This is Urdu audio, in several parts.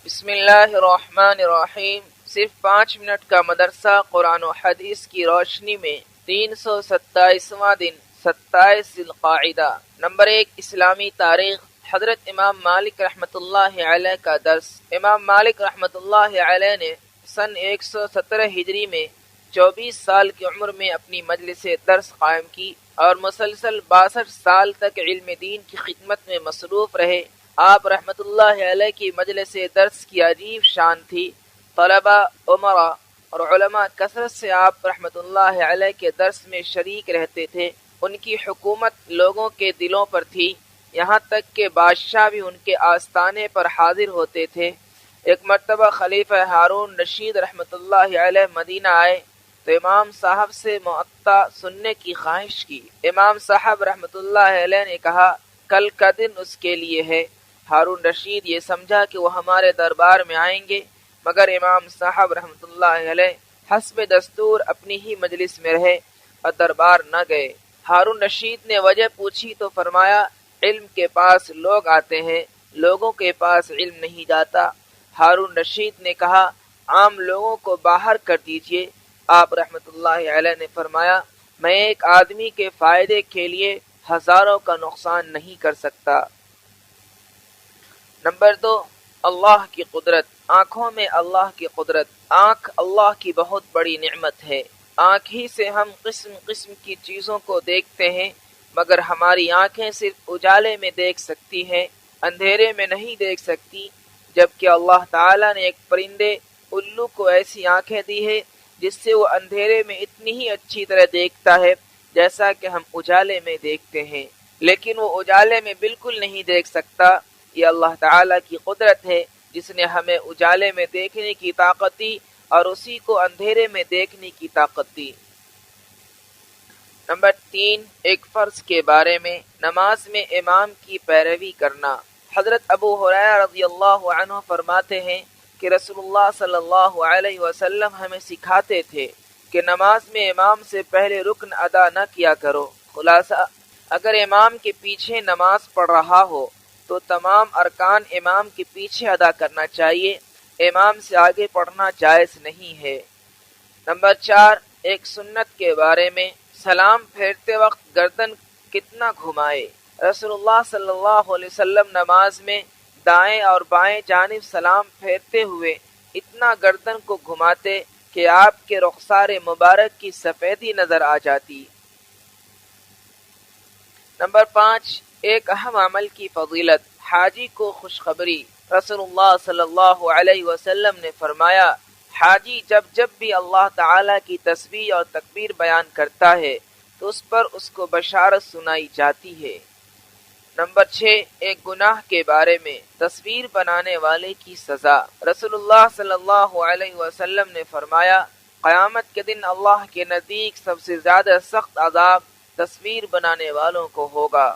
بسم اللہ الرحمن الرحیم۔ صرف 5 منٹ کا مدرسہ قرآن و حدیث کی روشنی میں 327واں دن 27 ذی القعدہ۔ نمبر 1، اسلامی تاریخ۔ حضرت امام مالک رحمۃ اللہ علیہ کا درس۔ امام مالک رحمۃ اللہ علیہ نے سن 117 ہجری میں 24 سال کی عمر میں اپنی مجلس درس قائم کی اور مسلسل 62 سال تک علم دین کی خدمت میں مصروف رہے۔ آپ رحمت اللہ علیہ کی مجلس درس کی عجیب شان تھی۔ طلبہ، عمرہ اور علماء کثرت سے آپ رحمت اللہ علیہ کے درس میں شریک رہتے تھے۔ ان کی حکومت لوگوں کے دلوں پر تھی، یہاں تک کہ بادشاہ بھی ان کے آستانے پر حاضر ہوتے تھے۔ ایک مرتبہ خلیفہ ہارون رشید رحمت اللہ علیہ مدینہ آئے تو امام صاحب سے معطا سننے کی خواہش کی۔ امام صاحب رحمت اللہ علیہ نے کہا، کل کا دن اس کے لیے ہے۔ ہارون رشید یہ سمجھا کہ وہ ہمارے دربار میں آئیں گے، مگر امام صاحب رحمت اللہ علیہ حسب دستور اپنی ہی مجلس میں رہے اور دربار نہ گئے۔ ہارون رشید نے وجہ پوچھی تو فرمایا، علم کے پاس لوگ آتے ہیں، لوگوں کے پاس علم نہیں جاتا۔ ہارون رشید نے کہا، عام لوگوں کو باہر کر دیجئے۔ آپ رحمت اللہ علیہ نے فرمایا، میں ایک آدمی کے فائدے کے لیے ہزاروں کا نقصان نہیں کر سکتا۔ نمبر 2، اللہ کی قدرت۔ آنکھوں میں اللہ کی قدرت۔ آنکھ اللہ کی بہت بڑی نعمت ہے۔ آنکھ ہی سے ہم قسم قسم کی چیزوں کو دیکھتے ہیں، مگر ہماری آنکھیں صرف اجالے میں دیکھ سکتی ہیں، اندھیرے میں نہیں دیکھ سکتی، جبکہ اللہ تعالیٰ نے ایک پرندے الو کو ایسی آنکھیں دی ہے جس سے وہ اندھیرے میں اتنی ہی اچھی طرح دیکھتا ہے جیسا کہ ہم اجالے میں دیکھتے ہیں، لیکن وہ اجالے میں بالکل نہیں دیکھ سکتا۔ یہ اللہ تعالیٰ کی قدرت ہے جس نے ہمیں اجالے میں دیکھنے کی طاقت دی اور اسی کو اندھیرے میں دیکھنے کی طاقت دی۔ نمبر 3، ایک فرض کے بارے میں، نماز میں امام کی پیروی کرنا۔ حضرت ابو ہریرہ رضی اللہ عنہ فرماتے ہیں کہ رسول اللہ صلی اللہ علیہ وسلم ہمیں سکھاتے تھے کہ نماز میں امام سے پہلے رکن ادا نہ کیا کرو۔ خلاصہ، اگر امام کے پیچھے نماز پڑھ رہا ہو تو تمام ارکان امام کے پیچھے ادا کرنا چاہیے، امام سے آگے پڑھنا جائز نہیں ہے۔ نمبر 4، ایک سنت کے بارے میں، سلام پھیرتے وقت گردن کتنا گھمائے۔ رسول اللہ صلی اللہ علیہ وسلم نماز میں دائیں اور بائیں جانب سلام پھیرتے ہوئے اتنا گردن کو گھماتے کہ آپ کے رخسار مبارک کی سفیدی نظر آ جاتی۔ نمبر 5، ایک اہم عمل کی فضیلت، حاجی کو خوشخبری۔ رسول اللہ صلی اللہ علیہ وسلم نے فرمایا، حاجی جب بھی اللہ تعالیٰ کی تسبیح اور تکبیر بیان کرتا ہے تو اس پر اس کو بشارت سنائی جاتی ہے۔ نمبر 6، ایک گناہ کے بارے میں، تصویر بنانے والے کی سزا۔ رسول اللہ صلی اللہ علیہ وسلم نے فرمایا، قیامت کے دن اللہ کے نزدیک سب سے زیادہ سخت عذاب تصویر بنانے والوں کو ہوگا۔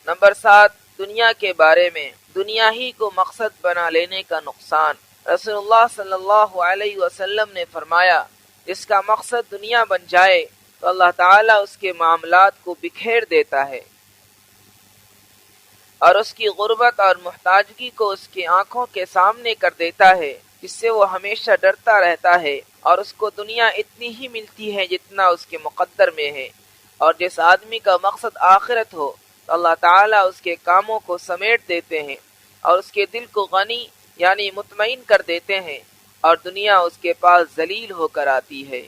نمبر 7، دنیا کے بارے میں، دنیا ہی کو مقصد بنا لینے کا نقصان۔ رسول اللہ صلی اللہ علیہ وسلم نے فرمایا، جس کا مقصد دنیا بن جائے تو اللہ تعالیٰ اس کے معاملات کو بکھیر دیتا ہے اور اس کی غربت اور محتاجگی کو اس کی آنکھوں کے سامنے کر دیتا ہے، جس سے وہ ہمیشہ ڈرتا رہتا ہے، اور اس کو دنیا اتنی ہی ملتی ہے جتنا اس کے مقدر میں ہے۔ اور جس آدمی کا مقصد آخرت ہو تو اللہ تعالیٰ اس کے کاموں کو سمیٹ دیتے ہیں اور اس کے دل کو غنی یعنی مطمئن کر دیتے ہیں، اور دنیا اس کے پاس ذلیل ہو کر آتی ہے۔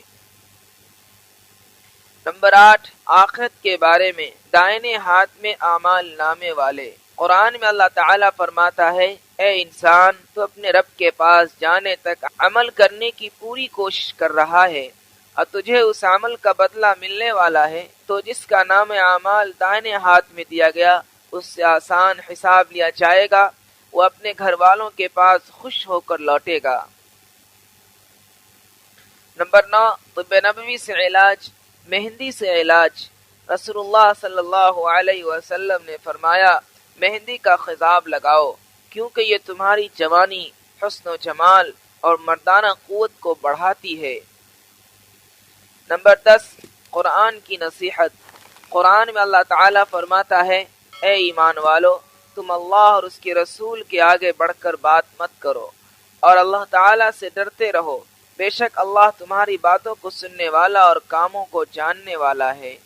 نمبر 8، آخرت کے بارے میں، دائنے ہاتھ میں اعمال نامے والے۔ قرآن میں اللہ تعالیٰ فرماتا ہے، اے انسان، تو اپنے رب کے پاس جانے تک عمل کرنے کی پوری کوشش کر رہا ہے اور تجھے اس عمل کا بدلہ ملنے والا ہے، تو جس کا نام اعمال دائنے ہاتھ میں دیا گیا اس سے آسان حساب لیا جائے گا، وہ اپنے گھر والوں کے پاس خوش ہو کر لوٹے گا۔ نمبر 9، طب نبوی سے علاج، مہندی سے علاج۔ رسول اللہ صلی اللہ علیہ وسلم نے فرمایا، مہندی کا خضاب لگاؤ کیونکہ یہ تمہاری جوانی، حسن و جمال اور مردانہ قوت کو بڑھاتی ہے۔ نمبر 10، قرآن کی نصیحت۔ قرآن میں اللہ تعالیٰ فرماتا ہے، اے ایمان والو، تم اللہ اور اس کے رسول کے آگے بڑھ کر بات مت کرو اور اللہ تعالیٰ سے ڈرتے رہو، بے شک اللہ تمہاری باتوں کو سننے والا اور کاموں کو جاننے والا ہے۔